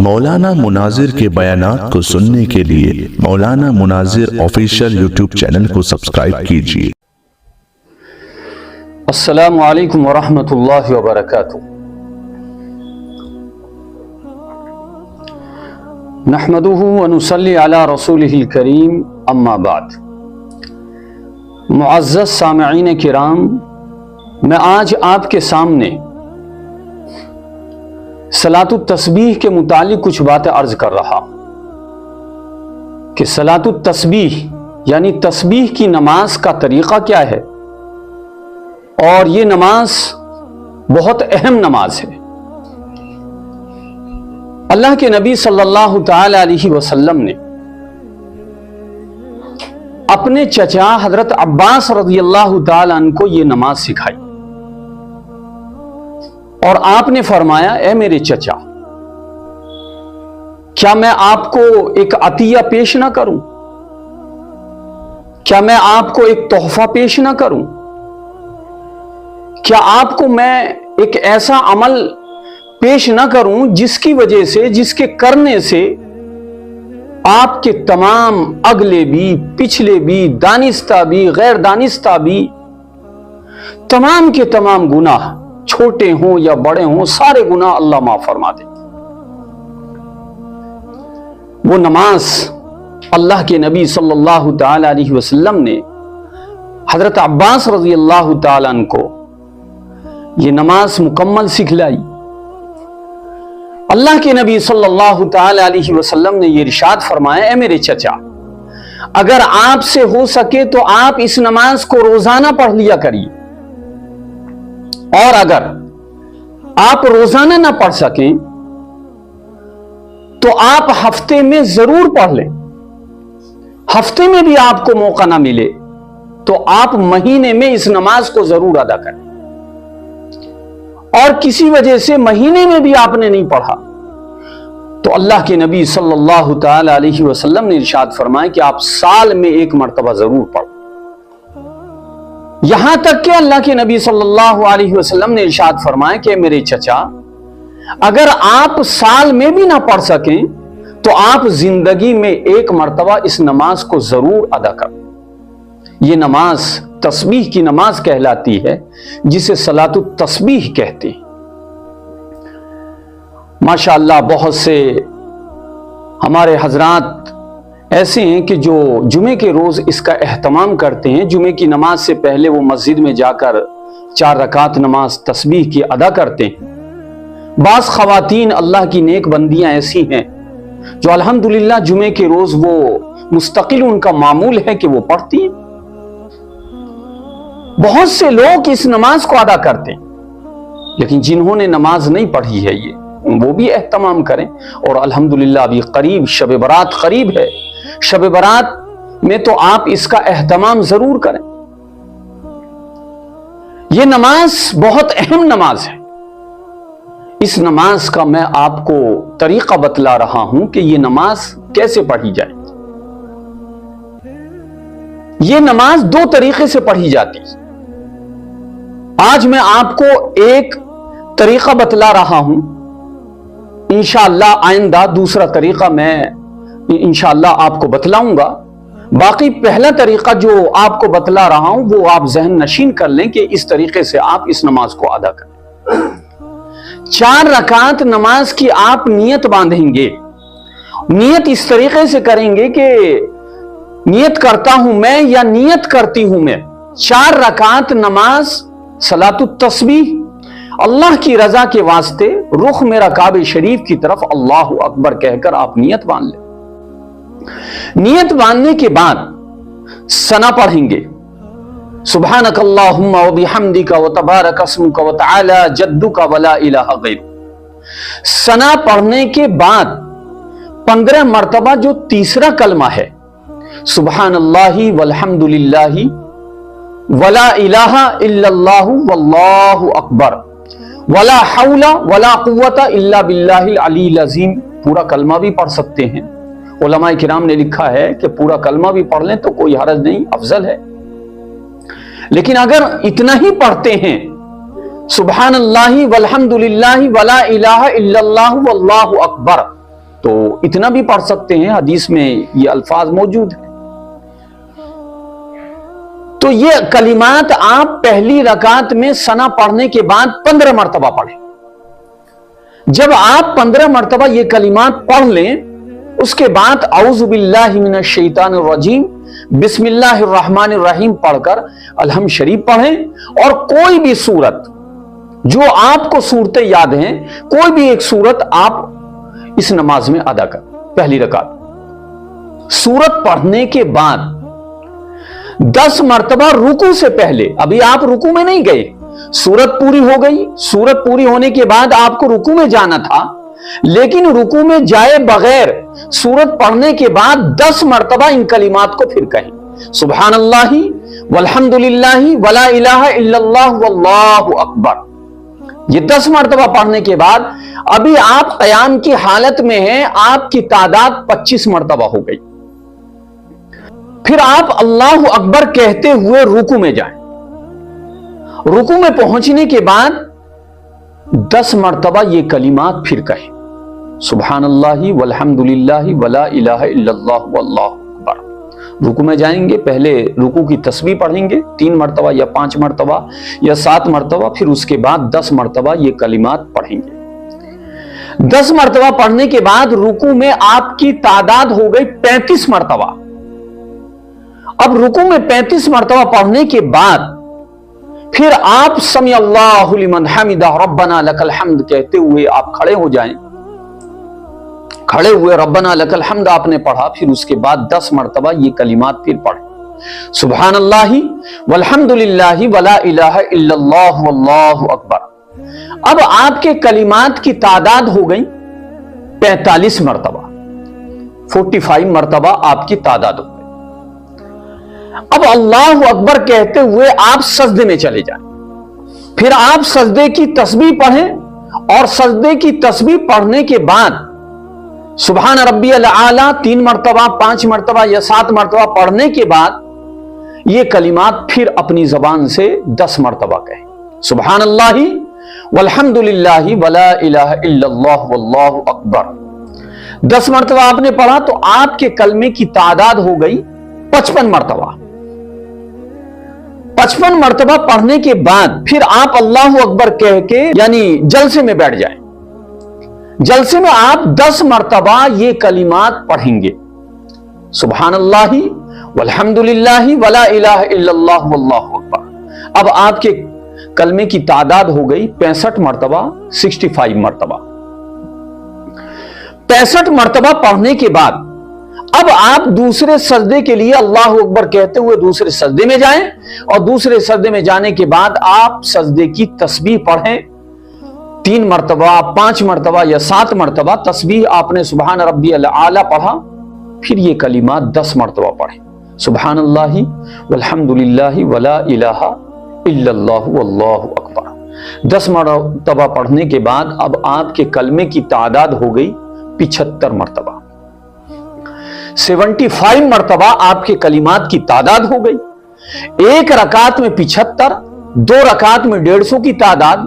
مولانا مناظر کے بیانات کو سننے کے لیے مولانا مناظر آفیشیل یوٹیوب چینل کو سبسکرائب کیجیے۔ السلام علیکم ورحمۃ اللہ وبرکاتہ۔ نحمدہ ونصلی علی رسولہ الکریم، اما بعد۔ معزز سامعین کرام، میں آج آپ کے سامنے صلاۃ التسبیح کے متعلق کچھ باتیں عرض کر رہا کہ صلاۃ التسبیح یعنی تسبیح کی نماز کا طریقہ کیا ہے، اور یہ نماز بہت اہم نماز ہے۔ اللہ کے نبی صلی اللہ تعالی علیہ وسلم نے اپنے چچا حضرت عباس رضی اللہ تعالی عنہ کو یہ نماز سکھائی، اور آپ نے فرمایا، اے میرے چچا، کیا میں آپ کو ایک عطیہ پیش نہ کروں؟ کیا میں آپ کو ایک تحفہ پیش نہ کروں؟ کیا آپ کو میں ایک ایسا عمل پیش نہ کروں جس کی وجہ سے، جس کے کرنے سے آپ کے تمام اگلے بھی، پچھلے بھی، دانستہ بھی، غیر دانستہ بھی، تمام کے تمام گناہ، چھوٹے ہوں یا بڑے ہوں، سارے گناہ اللہ معاف فرما دے۔ وہ نماز اللہ کے نبی صلی اللہ تعالی علیہ وسلم نے حضرت عباس رضی اللہ تعالی عنہ کو یہ نماز مکمل سکھلائی۔ اللہ کے نبی صلی اللہ تعالی علیہ وسلم نے یہ ارشاد فرمایا، اے میرے چچا، اگر آپ سے ہو سکے تو آپ اس نماز کو روزانہ پڑھ لیا کریے، اور اگر آپ روزانہ نہ پڑھ سکیں تو آپ ہفتے میں ضرور پڑھ لیں۔ ہفتے میں بھی آپ کو موقع نہ ملے تو آپ مہینے میں اس نماز کو ضرور ادا کریں، اور کسی وجہ سے مہینے میں بھی آپ نے نہیں پڑھا تو اللہ کے نبی صلی اللہ تعالی علیہ وسلم نے ارشاد فرمایا کہ آپ سال میں ایک مرتبہ ضرور پڑھیں۔ یہاں تک کہ اللہ کے نبی صلی اللہ علیہ وسلم نے ارشاد فرمایا کہ میرے چچا، اگر آپ سال میں بھی نہ پڑھ سکیں تو آپ زندگی میں ایک مرتبہ اس نماز کو ضرور ادا کریں۔ یہ نماز تسبیح کی نماز کہلاتی ہے، جسے صلاۃ التسبیح کہتے ہیں۔ ماشاءاللہ بہت سے ہمارے حضرات ایسے ہیں کہ جو جمعے کے روز اس کا اہتمام کرتے ہیں، جمعے کی نماز سے پہلے وہ مسجد میں جا کر 4 رکعت نماز تسبیح کی ادا کرتے ہیں۔ بعض خواتین اللہ کی نیک بندیاں ایسی ہیں جو الحمدللہ جمعے کے روز وہ مستقل ان کا معمول ہے کہ وہ پڑھتی ہیں۔ بہت سے لوگ اس نماز کو ادا کرتے ہیں، لیکن جنہوں نے نماز نہیں پڑھی ہے وہ بھی اہتمام کریں، اور الحمدللہ ابھی قریب شب برات قریب ہے، شب برات میں تو آپ اس کا اہتمام ضرور کریں۔ یہ نماز بہت اہم نماز ہے۔ اس نماز کا میں آپ کو طریقہ بتلا رہا ہوں کہ یہ نماز کیسے پڑھی جائے۔ یہ نماز 2 طریقے سے پڑھی جاتی ہے۔ آج میں آپ کو ایک طریقہ بتلا رہا ہوں، انشاءاللہ آئندہ دوسرا طریقہ میں انشاءاللہ آپ کو بتلاؤں گا۔ باقی پہلا طریقہ جو آپ کو بتلا رہا ہوں وہ آپ ذہن نشین کر لیں کہ اس طریقے سے آپ اس نماز کو ادا کریں۔ 4 رکعت نماز کی آپ نیت باندھیں گے۔ نیت اس طریقے سے کریں گے کہ نیت کرتا ہوں میں یا نیت کرتی ہوں میں 4 رکعت نماز صلاۃ التسبیح اللہ کی رضا کے واسطے رخ میرا کعبہ شریف کی طرف اللہ اکبر کہہ کر آپ نیت باندھ لیں۔ نیت باندھنے کے بعد ثنا پڑھیں گے، سبحانک اللہم وبحمدک وتبارک اسمک وتعالی جدک ولا الہ غیرک۔ ثنا پڑھنے کے بعد 15 مرتبہ جو تیسرا کلمہ ہے، سبحان اللہ والحمد للہ ولا الہ الا اللہ واللہ اکبر ولا حول ولا قوت الا باللہ العلی العظیم، پورا کلمہ بھی پڑھ سکتے ہیں۔ علماء کرام نے لکھا ہے کہ پورا کلمہ بھی پڑھ لیں تو کوئی حرج نہیں، افضل ہے۔ لیکن اگر اتنا ہی پڑھتے ہیں، سبحان اللہ والحمد للہ ولا الہ الا اللہ واللہ اکبر، تو اتنا بھی پڑھ سکتے ہیں، حدیث میں یہ الفاظ موجود ہیں۔ تو یہ کلمات آپ پہلی رکعت میں ثنا پڑھنے کے بعد 15 مرتبہ پڑھیں۔ جب آپ 15 مرتبہ یہ کلمات پڑھ لیں، اس کے بعد اعوذ باللہ من الشیطان الرجیم بسم اللہ الرحمن الرحیم پڑھ کر الحمد شریف پڑھیں، اور کوئی بھی سورت جو آپ کو صورتیں یاد ہیں، کوئی بھی ایک سورت آپ اس نماز میں ادا کر پہلی رکعت۔ سورت پڑھنے کے بعد 10 مرتبہ رکوع سے پہلے، ابھی آپ رکوع میں نہیں گئے، سورت پوری ہو گئی، سورت پوری ہونے کے بعد آپ کو رکوع میں جانا تھا، لیکن رکوع میں جائے بغیر سورت پڑھنے کے بعد 10 مرتبہ ان کلمات کو پھر کہیں، سبحان اللہ والحمد للہ ولا الہ الا اللہ واللہ اکبر۔ یہ 10 مرتبہ پڑھنے کے بعد ابھی آپ قیام کی حالت میں ہیں، آپ کی تعداد 25 مرتبہ ہو گئی۔ پھر آپ اللہ اکبر کہتے ہوئے رکوع میں جائیں۔ رکوع میں پہنچنے کے بعد 10 مرتبہ یہ کلمات پھر کہیں، سبحان اللہ والحمد للہ ولا الہ الا اللہ واللہ اکبر۔ رکوع میں جائیں گے، پہلے رکوع کی تسبیح پڑھیں گے 3 مرتبہ یا 5 مرتبہ یا 7 مرتبہ، پھر اس کے بعد 10 مرتبہ یہ کلمات پڑھیں گے۔ 10 مرتبہ پڑھنے کے بعد رکوع میں آپ کی تعداد ہو گئی 35 مرتبہ۔ اب رکوع میں 35 مرتبہ پڑھنے کے بعد پھر آپ سمع اللہ لمن حمدہ ربنا لک الحمد کہتے ہوئے آپ کھڑے ہو جائیں۔ کھڑے ہوئے ربنا لک الحمد آپ نے پڑھا، پھر اس کے بعد 10 مرتبہ یہ کلمات پھر پڑھیں، سبحان اللہ والحمد للہ ولا الہ الا اللہ واللہ اکبر۔ اب آپ کے کلمات کی تعداد ہو گئی 45 مرتبہ، 45 مرتبہ آپ کی تعداد ہو گئی۔ اب اللہ اکبر کہتے ہوئے آپ سجدے میں چلے جائیں، پھر آپ سجدے کی تسبیح پڑھیں، اور سجدے کی تسبیح پڑھنے کے بعد سبحان ربی الاعلی 3 مرتبہ 5 مرتبہ یا 7 مرتبہ پڑھنے کے بعد یہ کلمات پھر اپنی زبان سے 10 مرتبہ کہیں، سبحان اللہ والحمد للہ ولا الہ الا اللہ واللہ اکبر۔ 10 مرتبہ آپ نے پڑھا تو آپ کے کلمے کی تعداد ہو گئی 55 مرتبہ۔ 55 مرتبہ پڑھنے کے بعد پھر آپ اللہ اکبر کہہ کے یعنی جلسے میں بیٹھ جائیں۔ جلسے میں آپ 10 مرتبہ یہ کلمات پڑھیں گے، سبحان اللہ والحمد للہ ولا الہ الا اللہ واللہ اکبر۔ اب آپ کے کلمے کی تعداد ہو گئی 65 مرتبہ، 65 مرتبہ۔ 65 مرتبہ پڑھنے کے بعد اب آپ دوسرے سجدے کے لیے اللہ اکبر کہتے ہوئے دوسرے سجدے میں جائیں، اور دوسرے سجدے میں جانے کے بعد آپ سجدے کی تسبیح پڑھیں 3 مرتبہ 5 مرتبہ یا 7 مرتبہ۔ تسبیح آپ نے سبحان ربی الاعلی پڑھا، پھر یہ کلمات 10 مرتبہ پڑھیں، سبحان اللہ والحمد للہ ولا الہ الا اللہ واللہ اکبر۔ 10 مرتبہ پڑھنے کے بعد اب آپ کے کلمے کی تعداد ہو گئی 75 مرتبہ۔ 75 مرتبہ آپ کے کلمات کی تعداد ہو گئی۔ ایک رکعت میں 75، 2 رکعت میں 150 کی تعداد،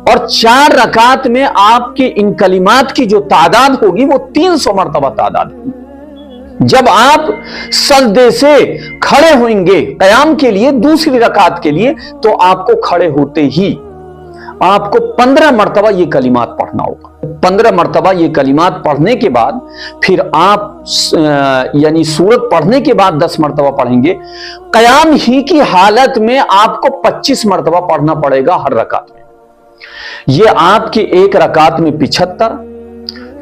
اور 4 رکعت میں آپ کے ان کلمات کی جو تعداد ہوگی وہ 300 مرتبہ تعداد ہوگی۔ جب آپ سجدے سے کھڑے ہوئیں گے قیام کے لیے دوسری رکعت کے لیے، تو آپ کو کھڑے ہوتے ہی آپ کو 15 مرتبہ یہ کلمات پڑھنا ہوگا۔ 15 مرتبہ یہ کلمات پڑھنے کے بعد پھر آپ یعنی سورت پڑھنے کے بعد 10 مرتبہ پڑھیں گے۔ قیام ہی کی حالت میں آپ کو 25 مرتبہ پڑھنا پڑے گا ہر رکعت میں۔ یہ آپ کے ایک رکعت میں 75،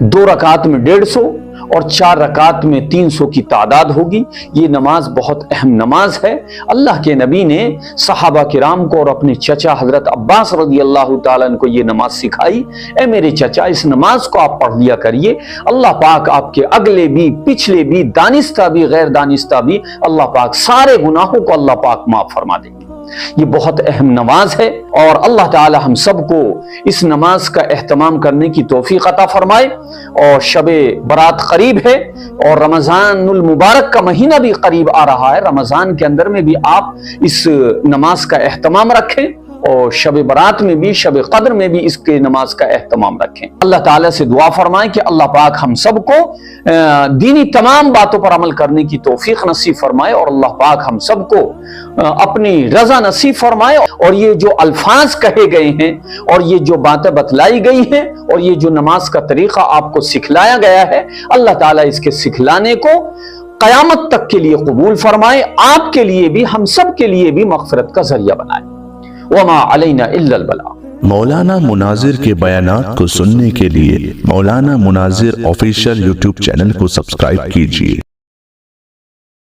2 رکعت میں 150 اور 4 رکعت میں 300 کی تعداد ہوگی۔ یہ نماز بہت اہم نماز ہے۔ اللہ کے نبی نے صحابہ کرام کو اور اپنے چچا حضرت عباس رضی اللہ تعالیٰ عنہ کو یہ نماز سکھائی۔ اے میرے چچا، اس نماز کو آپ پڑھ لیا کریے، اللہ پاک آپ کے اگلے بھی پچھلے بھی دانستہ بھی غیر دانستہ بھی اللہ پاک سارے گناہوں کو اللہ پاک معاف فرما دیں گے۔ یہ بہت اہم نماز ہے، اور اللہ تعالی ہم سب کو اس نماز کا اہتمام کرنے کی توفیق عطا فرمائے۔ اور شب برات قریب ہے، اور رمضان المبارک کا مہینہ بھی قریب آ رہا ہے۔ رمضان کے اندر میں بھی آپ اس نماز کا اہتمام رکھیں، اور شب برات میں بھی، شب قدر میں بھی اس کے نماز کا اہتمام رکھیں۔ اللہ تعالیٰ سے دعا فرمائیں کہ اللہ پاک ہم سب کو دینی تمام باتوں پر عمل کرنے کی توفیق نصیب فرمائے، اور اللہ پاک ہم سب کو اپنی رضا نصیب فرمائے، اور یہ جو الفاظ کہے گئے ہیں اور یہ جو باتیں بتلائی گئی ہیں اور یہ جو نماز کا طریقہ آپ کو سکھلایا گیا ہے، اللہ تعالیٰ اس کے سکھلانے کو قیامت تک کے لیے قبول فرمائے، آپ کے لیے بھی ہم سب کے لیے بھی مغفرت کا ذریعہ بنائے۔ وما علینا الا البلاغ۔ مولانا مناظر کے بیانات کو سننے کے لیے مولانا مناظر آفیشیل یوٹیوب چینل کو سبسکرائب کیجیے۔